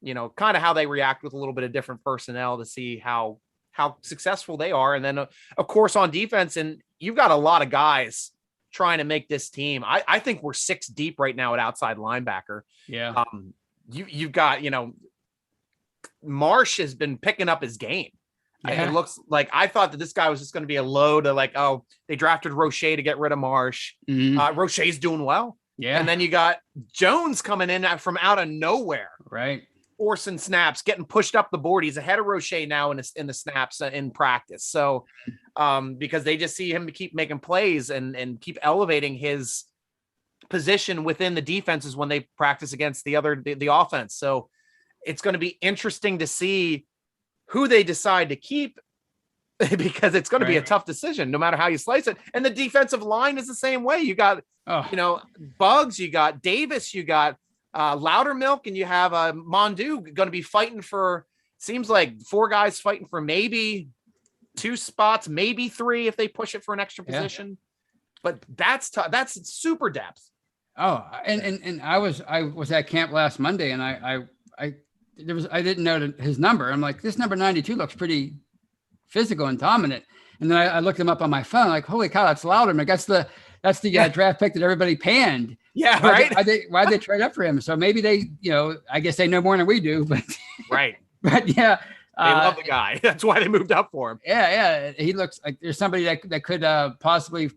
[SPEAKER 1] kind of how they react with a little bit of different personnel to see how successful they are. And then of course on defense, and you've got a lot of guys trying to make this team. I think we're 6 deep right now at outside linebacker.
[SPEAKER 2] Yeah.
[SPEAKER 1] You've got, Marsh has been picking up his game. It looks like, I thought that this guy was just going to be a load of they drafted Roche to get rid of Marsh.
[SPEAKER 2] Mm-hmm.
[SPEAKER 1] Roche's doing well.
[SPEAKER 2] Yeah.
[SPEAKER 1] And then you got Jones coming in from out of nowhere.
[SPEAKER 2] Right.
[SPEAKER 1] Forcing snaps, getting pushed up the board. He's ahead of Roche now in the snaps in practice. So because they just see him keep making plays and keep elevating his position within the defenses when they practice against the offense. So it's going to be interesting to see who they decide to keep, because it's going to be a tough decision no matter how you slice it. And the defensive line is the same way. You got, Bugs, you got Davis, you got Loudermilk, and you have Mondu going to be fighting for, seems like 4 guys fighting for maybe 2 spots, maybe 3 if they push it for an extra position. But that's that's super depth.
[SPEAKER 2] Oh, and I was at camp last Monday, and I didn't know his number. I'm like, this number 92 looks pretty physical and dominant. And then I looked him up on my phone, like, holy cow, that's Loudermilk. That's the draft pick that everybody panned.
[SPEAKER 1] Yeah, right.
[SPEAKER 2] Why'd they trade up for him? So maybe they, I guess they know more than we do. But
[SPEAKER 1] right.
[SPEAKER 2] But yeah,
[SPEAKER 1] they love the guy. That's why they moved up for him.
[SPEAKER 2] Yeah. He looks like there's somebody that could possibly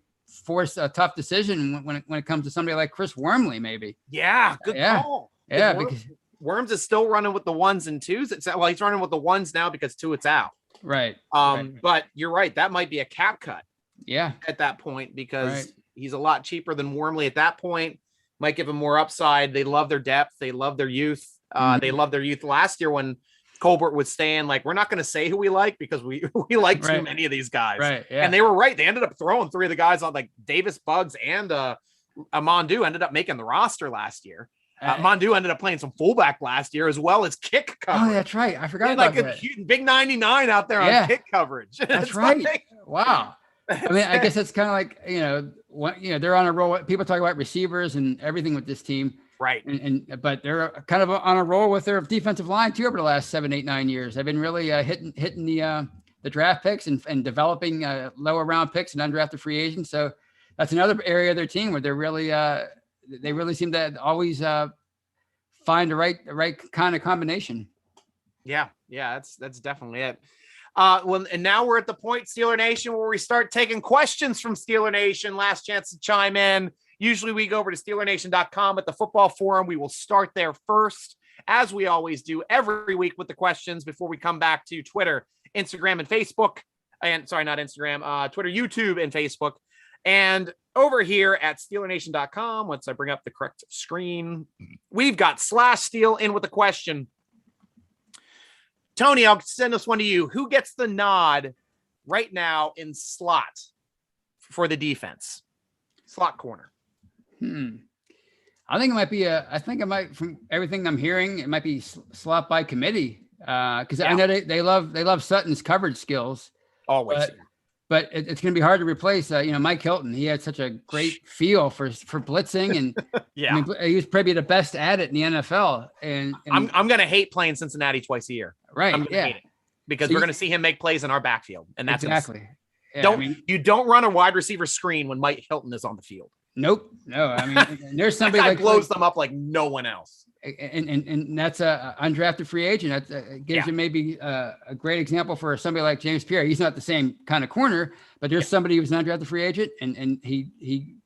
[SPEAKER 2] force a tough decision when it comes to somebody like Chris Wormley, maybe.
[SPEAKER 1] Yeah, good call.
[SPEAKER 2] Yeah,
[SPEAKER 1] because Worms is still running with the 1s and 2s. Well, he's running with the 1s now because 2 it's out.
[SPEAKER 2] Right.
[SPEAKER 1] But you're right. That might be a cap cut.
[SPEAKER 2] Yeah.
[SPEAKER 1] At that point, because he's a lot cheaper than Wormley at that point. Might give him more upside. They love their depth. They love their youth. They love their youth last year when Colbert was saying, like, we're not going to say who we like because we like too many of these guys.
[SPEAKER 2] Right. Yeah.
[SPEAKER 1] And they were right. They ended up throwing 3 of the guys on, like Davis, Bugs, and Mondu ended up making the roster last year. Mondu ended up playing some fullback last year as well as kick coverage.
[SPEAKER 2] Oh, that's right. I forgot about that.
[SPEAKER 1] Big 99 out there on kick coverage.
[SPEAKER 2] That's right. Wow. I mean, I guess it's kind of like, they're on a roll. People talk about receivers and everything with this team.
[SPEAKER 1] Right.
[SPEAKER 2] But they're kind of on a roll with their defensive line too over the last 7, 8, 9 years. They've been really hitting the draft picks and developing lower round picks and undrafted free agents. So that's another area of their team where they're really they really seem to always find the right kind of combination.
[SPEAKER 1] Yeah, that's definitely it. Well, and now we're at the point, Steeler Nation, where we start taking questions from Steeler Nation. Last chance to chime in. Usually we go over to SteelerNation.com at the football forum. We will start there first, as we always do every week with the questions before we come back to Twitter, Instagram, and Facebook. And sorry, not Instagram, Twitter, YouTube, and Facebook. And over here at SteelerNation.com, once I bring up the correct screen, we've got /Steel in with a question. Tony, I'll send this one to you. Who gets the nod right now in slot for the defense? Slot corner.
[SPEAKER 2] I think it might, from everything I'm hearing, it might be slot by committee. Because I know they love Sutton's coverage skills.
[SPEAKER 1] Always.
[SPEAKER 2] But it's going to be hard to replace, Mike Hilton. He had such a great feel for blitzing, and I mean, he was probably the best at it in the NFL. And
[SPEAKER 1] I'm going to hate playing Cincinnati twice a year.
[SPEAKER 2] Right?
[SPEAKER 1] I'm hate it because we're going to see him make plays in our backfield, and that's
[SPEAKER 2] exactly.
[SPEAKER 1] You don't run a wide receiver screen when Mike Hilton is on the field.
[SPEAKER 2] Nope. No. I mean, there's somebody
[SPEAKER 1] that guy blows them up like no one else.
[SPEAKER 2] And that's a undrafted free agent. That gives you maybe a great example for somebody like James Pierre. He's not the same kind of corner, but there's somebody who's an undrafted free agent, and he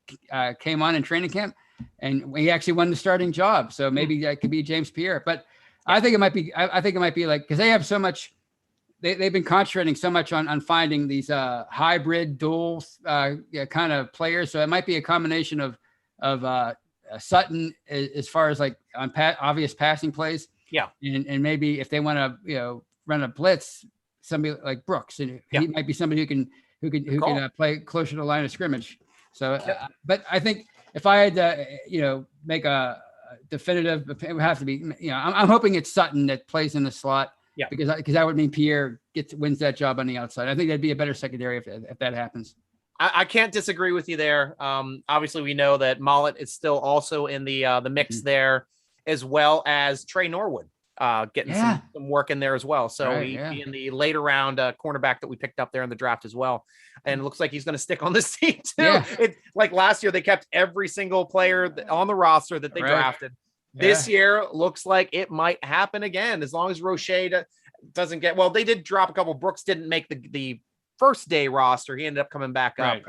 [SPEAKER 2] came on in training camp, and he actually won the starting job. So maybe that could be James Pierre. But I think it might be. I think it might be like, because they have so much. They've been concentrating so much on finding these hybrid dual kind of players. So it might be a combination of Sutton as far as like on obvious passing plays.
[SPEAKER 1] Yeah.
[SPEAKER 2] And maybe if they want to, run a blitz, somebody like Brooks, and he might be somebody who can play closer to the line of scrimmage. So, but I think if I had to, make a definitive, it would have to be, I'm hoping it's Sutton that plays in the slot. Yeah, because that would mean Pierre wins that job on the outside. I think that'd be a better secondary if that happens.
[SPEAKER 1] I can't disagree with you there. Obviously, we know that Mollett is still also in the mix there, as well as Trey Norwood getting some work in there as well. So he in the later round cornerback that we picked up there in the draft as well, and it looks like he's going to stick on this team too. Yeah. Like last year, they kept every single player on the roster that they drafted. This year looks like it might happen again, as long as Roche doesn't get, well, they did drop a couple. Brooks didn't make the first day roster. He ended up coming back up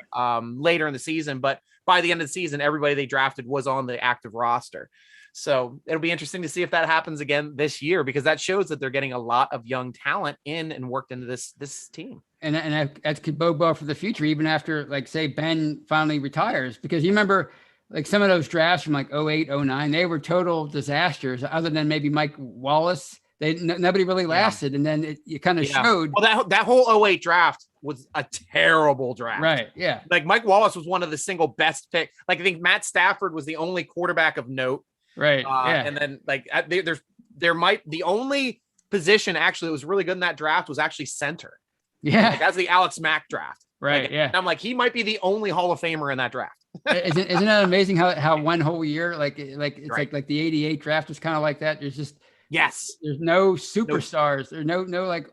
[SPEAKER 1] later in the season, but by the end of the season, everybody they drafted was on the active roster. So it'll be interesting to see if that happens again this year, because that shows that they're getting a lot of young talent in and worked into this team.
[SPEAKER 2] And that could bode well for the future, even after, like, say, Ben finally retires, because you remember, like, some of those drafts from like 08, 09, they were total disasters, other than maybe Mike Wallace. Nobody really lasted. And then it kind of showed.
[SPEAKER 1] Well, that whole 08 draft was a terrible draft.
[SPEAKER 2] Right. Yeah.
[SPEAKER 1] Like Mike Wallace was one of the single best pick. Like, I think Matt Stafford was the only quarterback of note.
[SPEAKER 2] Right.
[SPEAKER 1] And then the only position actually that was really good in that draft was actually center.
[SPEAKER 2] Yeah.
[SPEAKER 1] Like, that's the Alex Mack draft.
[SPEAKER 2] Right.
[SPEAKER 1] Like,
[SPEAKER 2] yeah.
[SPEAKER 1] And I'm like, he might be the only Hall of Famer in that draft.
[SPEAKER 2] Isn't that amazing how one whole year, like it's like the 88 draft was kind of like that. There's just, there's no superstars. There's no like,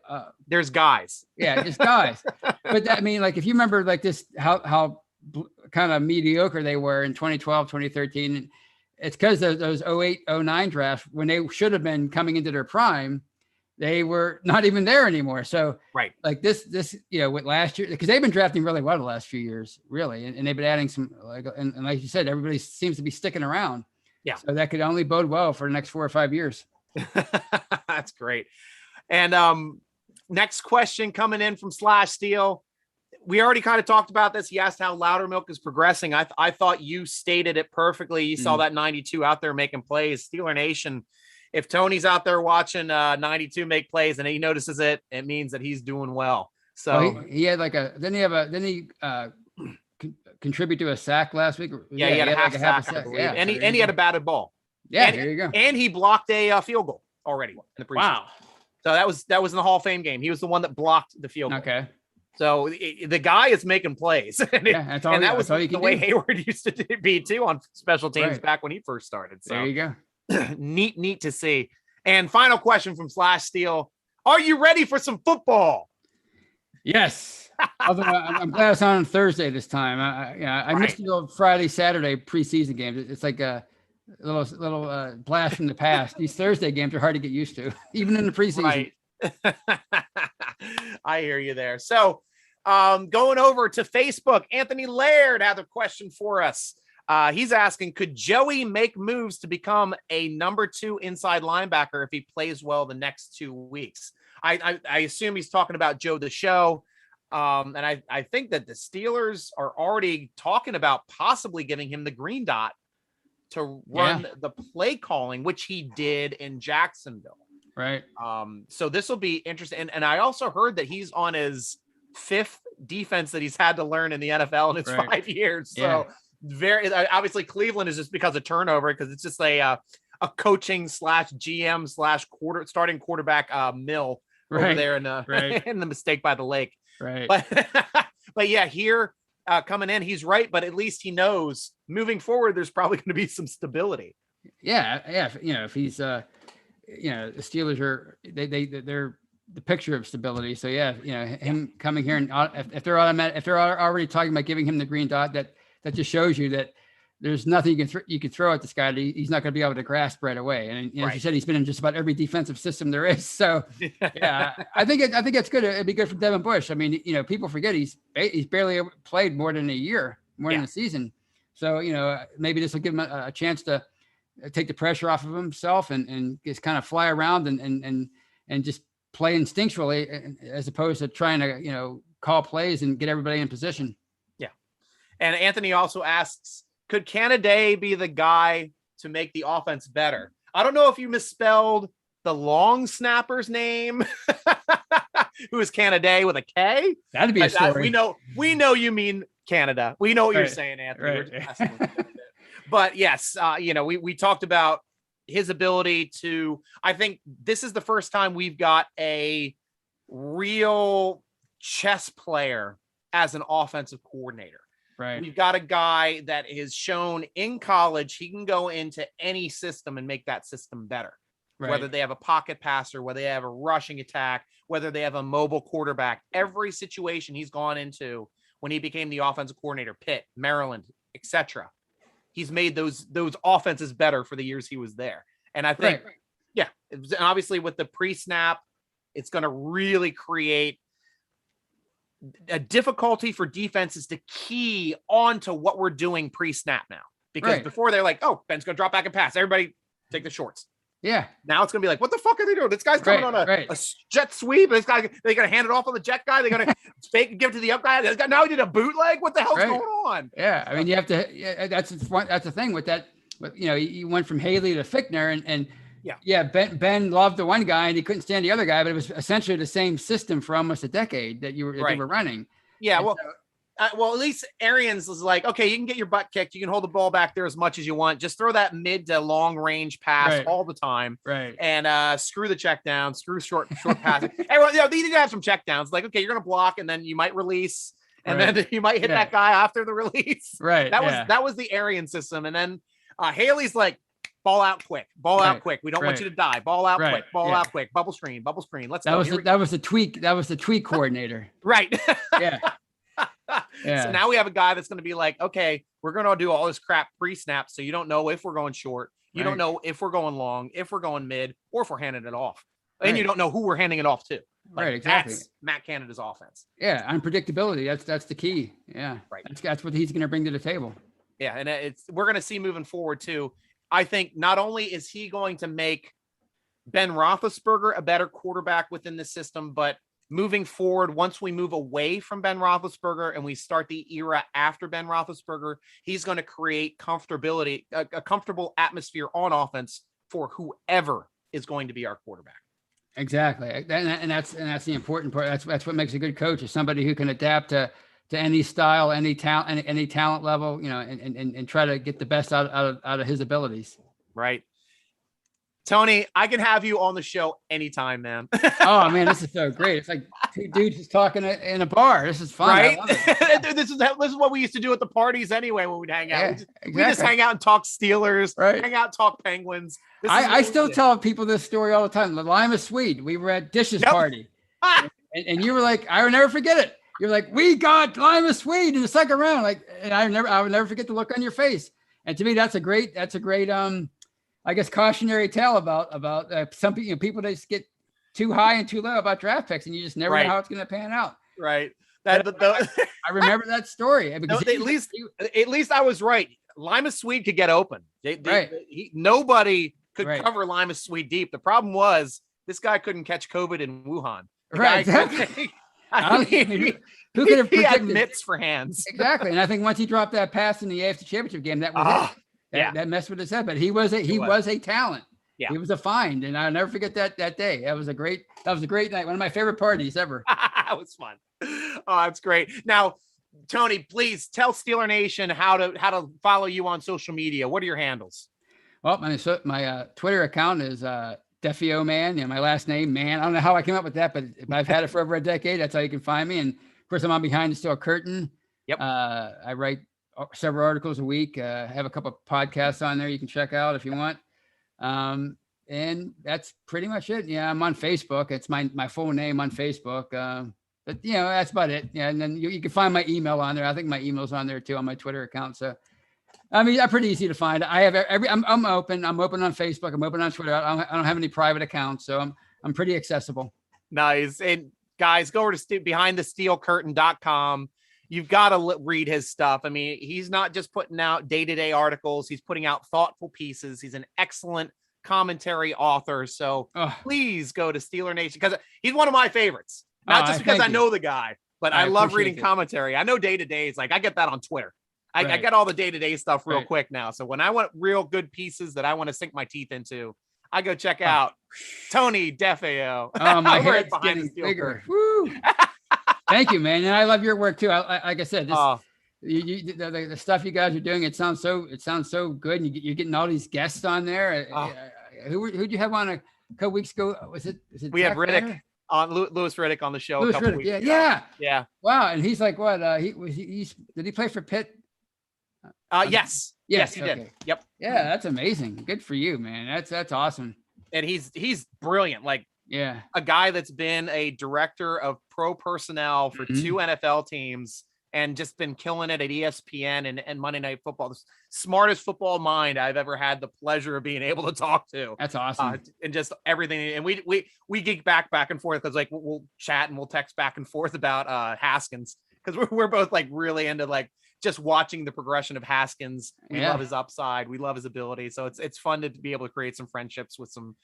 [SPEAKER 1] there's guys.
[SPEAKER 2] Yeah. Just guys. But I mean, like, if you remember like this, how kind of mediocre they were in 2012, 2013, it's because those 08, 09 drafts, when they should have been coming into their prime, they were not even there anymore. So
[SPEAKER 1] right,
[SPEAKER 2] like this, with last year, because they've been drafting really well the last few years, really. And they've been adding some, and like you said, everybody seems to be sticking around.
[SPEAKER 1] Yeah.
[SPEAKER 2] So that could only bode well for the next 4 or 5 years.
[SPEAKER 1] That's great. And next question coming in from Slash Steel. We already kind of talked about this. He asked how Loudermilk is progressing. I thought you stated it perfectly. You saw that 92 out there making plays. Steeler Nation, if Tony's out there watching 92 make plays and he notices it, it means that he's doing well. So
[SPEAKER 2] he had like didn't he contribite to a sack last week?
[SPEAKER 1] Yeah, he had a half sack, I believe. And he had a batted ball.
[SPEAKER 2] Yeah, there you go.
[SPEAKER 1] And he blocked a field goal already in the preseason.
[SPEAKER 2] Wow.
[SPEAKER 1] So that was in the Hall of Fame game. He was the one that blocked the field goal.
[SPEAKER 2] Okay.
[SPEAKER 1] So the guy is making plays. And that was the way Hayward used to be too on special teams back when he first started. So
[SPEAKER 2] there you go.
[SPEAKER 1] neat to see. And final question from Slash Steel. Are you ready for some football?
[SPEAKER 2] Yes. Although I'm glad it's on Thursday this time. I missed the old Friday, Saturday preseason games. It's like a little blast from the past. These Thursday games are hard to get used to, even in the preseason.
[SPEAKER 1] Right. I hear you there. So going over to Facebook, Anthony Laird had a question for us. He's asking, could Joey make moves to become a number 2 inside linebacker if he plays well the next 2 weeks? I assume he's talking about Joe DeFeo. And I think that the Steelers are already talking about possibly giving him the green dot to run the play calling, which he did in Jacksonville.
[SPEAKER 2] Right.
[SPEAKER 1] So this will be interesting. And I also heard that he's on his 5th defense that he's had to learn in the NFL in his 5 years. So very obviously Cleveland is just because of turnover, because it's just a coaching / GM / starting quarterback mill over there in the mistake by the lake.
[SPEAKER 2] Right.
[SPEAKER 1] But yeah, here coming in, he's right. But at least he knows moving forward, there's probably going to be some stability.
[SPEAKER 2] Yeah. If he's the Steelers are they're the picture of stability. So him coming here and if they're already talking about giving him the green dot, that just shows you that there's nothing you can throw at this guy. He's not going to be able to grasp right away. And as you said, he's been in just about every defensive system there is. So I think it's good. It'd be good for Devin Bush. I mean, people forget he's barely played more than a year, more than a season. So maybe this will give him a chance to take the pressure off of himself and just kind of fly around and just play instinctually as opposed to trying to call plays and get everybody in position.
[SPEAKER 1] Yeah. And Anthony also asks, could Canada be the guy to make the offense better? I don't know if you misspelled the long snapper's name, who is Canada with a K.
[SPEAKER 2] That'd be a story.
[SPEAKER 1] We know you mean Canada. We know what you're saying, Anthony. But yes, we talked about his ability to, I think this is the first time we've got a real chess player as an offensive coordinator.
[SPEAKER 2] Right.
[SPEAKER 1] We've got a guy that is shown in college he can go into any system and make that system better. Right. Whether they have a pocket passer, whether they have a rushing attack, whether they have a mobile quarterback, every situation he's gone into when he became the offensive coordinator, Pitt, Maryland, etc. He's made those offenses better for the years he was there. And I think, obviously with the pre-snap, it's going to really create a difficulty for defenses to key on to what we're doing pre-snap now. Because before they're like, oh, Ben's going to drop back and pass. Everybody take the shorts.
[SPEAKER 2] Yeah.
[SPEAKER 1] Now it's going to be like, what the fuck are they doing? This guy's coming on a jet sweep. This guy, they're going to hand it off on the jet guy. They're going to fake and give it to the up guy. This guy, now he did a bootleg. What the hell's going on?
[SPEAKER 2] Yeah. I mean, you have to, that's the thing with that. You went from Haley to Fichtner and Ben loved the one guy and he couldn't stand the other guy, but it was essentially the same system for almost a decade that they were running.
[SPEAKER 1] Yeah. Well, at least Arians was like, okay, you can get your butt kicked. You can hold the ball back there as much as you want. Just throw that mid to long range pass all the time.
[SPEAKER 2] Right.
[SPEAKER 1] And screw the check down, screw short passing. Everyone, they need to have some check downs. Like, okay, you're going to block and then you might release and then you might hit that guy after the release.
[SPEAKER 2] Right.
[SPEAKER 1] That was the Arian system. And then Haley's like, ball out quick, out quick. We don't want you to die. Ball out quick, out quick. Bubble screen. Let's go.
[SPEAKER 2] That was the tweak coordinator.
[SPEAKER 1] Right.
[SPEAKER 2] Yeah.
[SPEAKER 1] So now we have a guy that's going to be like, okay, we're going to do all this crap pre-snap. So you don't know if we're going short. You don't know if we're going long, if we're going mid, or if we're handing it off. And you don't know who we're handing it off to.
[SPEAKER 2] Right, exactly.
[SPEAKER 1] That's Matt Canada's offense.
[SPEAKER 2] Yeah, unpredictability. That's the key. Yeah,
[SPEAKER 1] right.
[SPEAKER 2] That's what he's going to bring to the table.
[SPEAKER 1] Yeah, and we're going to see moving forward too. I think not only is he going to make Ben Roethlisberger a better quarterback within the system, but moving forward, once we move away from Ben Roethlisberger and we start the era after Ben Roethlisberger, he's going to create comfortability, a comfortable atmosphere on offense for whoever is going to be our quarterback.
[SPEAKER 2] Exactly, and that's the important part. That's what makes a good coach, is somebody who can adapt to any style, any talent, any talent level, and try to get the best out of his abilities.
[SPEAKER 1] Right. Tony, I can have you on the show anytime, man.
[SPEAKER 2] Oh man, this is so great. It's like two dudes just talking in a bar. This is fun.
[SPEAKER 1] Right? This is what we used to do at the parties anyway when we'd hang out.
[SPEAKER 2] Yeah,
[SPEAKER 1] we just hang out and talk Steelers,
[SPEAKER 2] right?
[SPEAKER 1] Hang out, talk Penguins.
[SPEAKER 2] I still tell people this story all the time. The Lima Swede. We were at Dishes party. And you were like, I will never forget it. You're like, we got Lima Swede in the second round. And I would never forget the look on your face. And to me, that's a great I guess cautionary tale about some people that just get too high and too low about draft picks, and you just never know how it's going to pan out.
[SPEAKER 1] Right.
[SPEAKER 2] I remember that story. Because
[SPEAKER 1] at least I was right. Lima Swede could get open. Nobody could cover Lima Swede deep. The problem was this guy couldn't catch COVID in Wuhan.
[SPEAKER 2] Exactly.
[SPEAKER 1] Who could have predicted? He had mitts for hands.
[SPEAKER 2] Exactly. And I think once he dropped that pass in the AFC Championship game, that was it. That messed with his head, but he was a talent. Yeah, he was a find, and I'll never forget that day. That was a great night. One of my favorite parties ever.
[SPEAKER 1] It was fun. Oh, that's great. Now, Tony, please tell Steeler Nation how to follow you on social media. What are your handles?
[SPEAKER 2] Well, my Twitter account is DeFeo Man. My last name, Man. I don't know how I came up with that, but I've had it for over a decade. That's how you can find me. And of course, I'm on Behind the Steel Curtain.
[SPEAKER 1] Yep.
[SPEAKER 2] I write several articles a week. Have a couple of podcasts on there you can check out if you want. And that's pretty much it. Yeah, I'm on Facebook. It's my full name on Facebook. But that's about it. Yeah, and then you can find my email on there. I think my email's on there too on my Twitter account. So I mean, I'm pretty easy to find. I have I'm open. I'm open on Facebook. I'm open on Twitter. I don't have any private accounts, so I'm pretty accessible.
[SPEAKER 1] Nice. And guys, go over to behindthesteelcurtain.com. You've got to read his stuff. I mean, he's not just putting out day-to-day articles. He's putting out thoughtful pieces. He's an excellent commentary author. So please go to Steeler Nation, because he's one of my favorites. Not just because I know the guy, but I love reading commentary. I know day-to-day is like, I get that on Twitter. I get all the day-to-day stuff real quick now. So when I want real good pieces that I want to sink my teeth into, I go check out Tony DeFeo.
[SPEAKER 2] Oh, my head's getting bigger. Woo. Thank you, man. And I love your work too. Like I said, the stuff you guys are doing, it sounds so good. And you're getting all these guests on there. Who'd you have on a couple weeks ago? Was it we
[SPEAKER 1] had Riddick on Louis Riddick on the show.
[SPEAKER 2] Louis
[SPEAKER 1] a couple
[SPEAKER 2] Riddick,
[SPEAKER 1] weeks ago.
[SPEAKER 2] Yeah. Wow. And he's like, what? Did he play for Pitt?
[SPEAKER 1] Yes, he did. Yep.
[SPEAKER 2] Yeah, that's amazing. Good for you, man. That's awesome.
[SPEAKER 1] And he's brilliant. Like, a guy that's been a director of pro personnel for two NFL teams and just been killing it at ESPN and Monday Night Football. The smartest football mind I've ever had the pleasure of being able to talk to.
[SPEAKER 2] That's awesome.
[SPEAKER 1] And just everything. And we geek back and forth, because like we'll chat and we'll text back and forth about Haskins, because we're both like really into like just watching the progression of Haskins. We love his upside. We love his ability. So it's fun to be able to create some friendships with some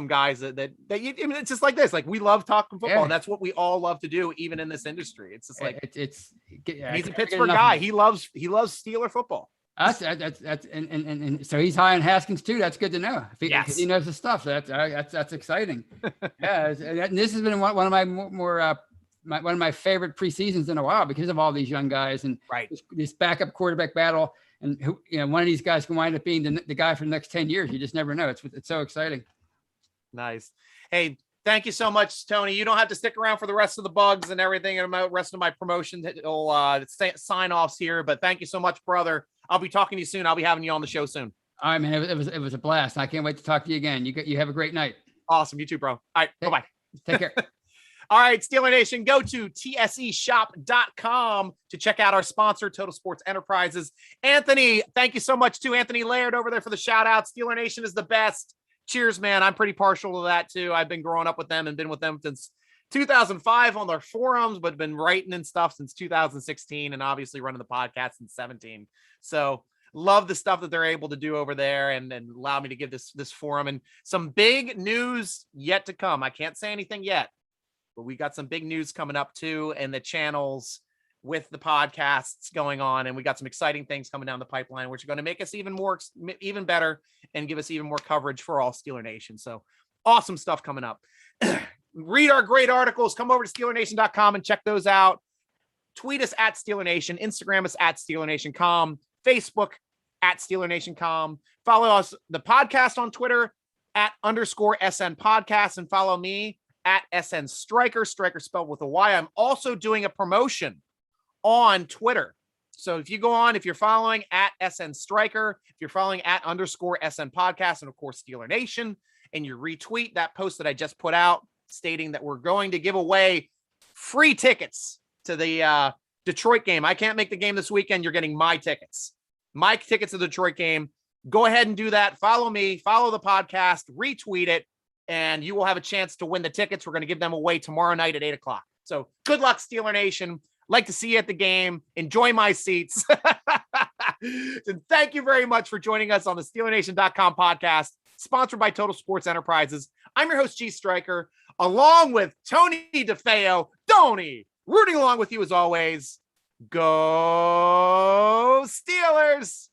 [SPEAKER 1] guys that you, I mean, it's just like this. Like, we love talking football, and that's what we all love to do, even in this industry. It's just like he's a Pittsburgh guy. He loves Steeler football.
[SPEAKER 2] That's and so he's high on Haskins too. That's good to know. If he knows the stuff. That's exciting. And this has been one of my more one of my favorite preseasons in a while, because of all these young guys and this backup quarterback battle. And who, one of these guys can wind up being the guy for the next 10 years. You just never know. It's so exciting.
[SPEAKER 1] Nice. Hey, thank you so much, Tony. You don't have to stick around for the rest of the bugs and everything and the rest of my promotion sign offs here, but thank you so much, brother. I'll be talking to you soon. I'll be having you on the show soon.
[SPEAKER 2] All right, man. It was a blast. I can't wait to talk to you again. You have a great night.
[SPEAKER 1] Awesome. You too, bro. All right. Bye-bye.
[SPEAKER 2] Take care.
[SPEAKER 1] All right, Steeler Nation, go to tseshop.com to check out our sponsor, Total Sports Enterprises. Anthony, thank you so much too. Anthony Laird over there for the shout out. Steeler Nation is the best. cheers, man. I'm pretty partial to that too. I've been growing up with them and been with them since 2005 on their forums, but been writing and stuff since 2016 and obviously running the podcast since 17. So love the stuff that they're able to do over there and allow me to give this forum and some big news yet to come. I can't say anything yet, but we got some big news coming up too, and the channels with the podcasts going on. And we got some exciting things coming down the pipeline, which are going to make us even better and give us even more coverage for all Steeler Nation. So awesome stuff coming up. Read our great articles. Come over to SteelerNation.com and check those out. Tweet us at Steeler Nation. Instagram us at SteelerNation.com. Facebook at SteelerNation.com. Follow us, the podcast on Twitter at _SN Podcast, and follow me at SN Striker. Striker spelled with a Y. I'm also doing a promotion on Twitter. So if you go on, if you're following at SN Striker, if you're following at _SN Podcast, and of course Steeler Nation, and you retweet that post that I just put out stating that we're going to give away free tickets to the Detroit game. I can't make the game this weekend. You're getting my tickets to the Detroit game. Go ahead and do that. Follow me, follow the podcast, retweet it, and you will have a chance to win the tickets. We're going to give them away tomorrow night at 8:00. So good luck, Steeler Nation. Like to see you at the game. Enjoy my seats. And thank you very much for joining us on the SteelerNation.com podcast, sponsored by Total Sports Enterprises. I'm your host, G.Stryker, along with Tony DeFeo. Tony, rooting along with you as always. Go Steelers!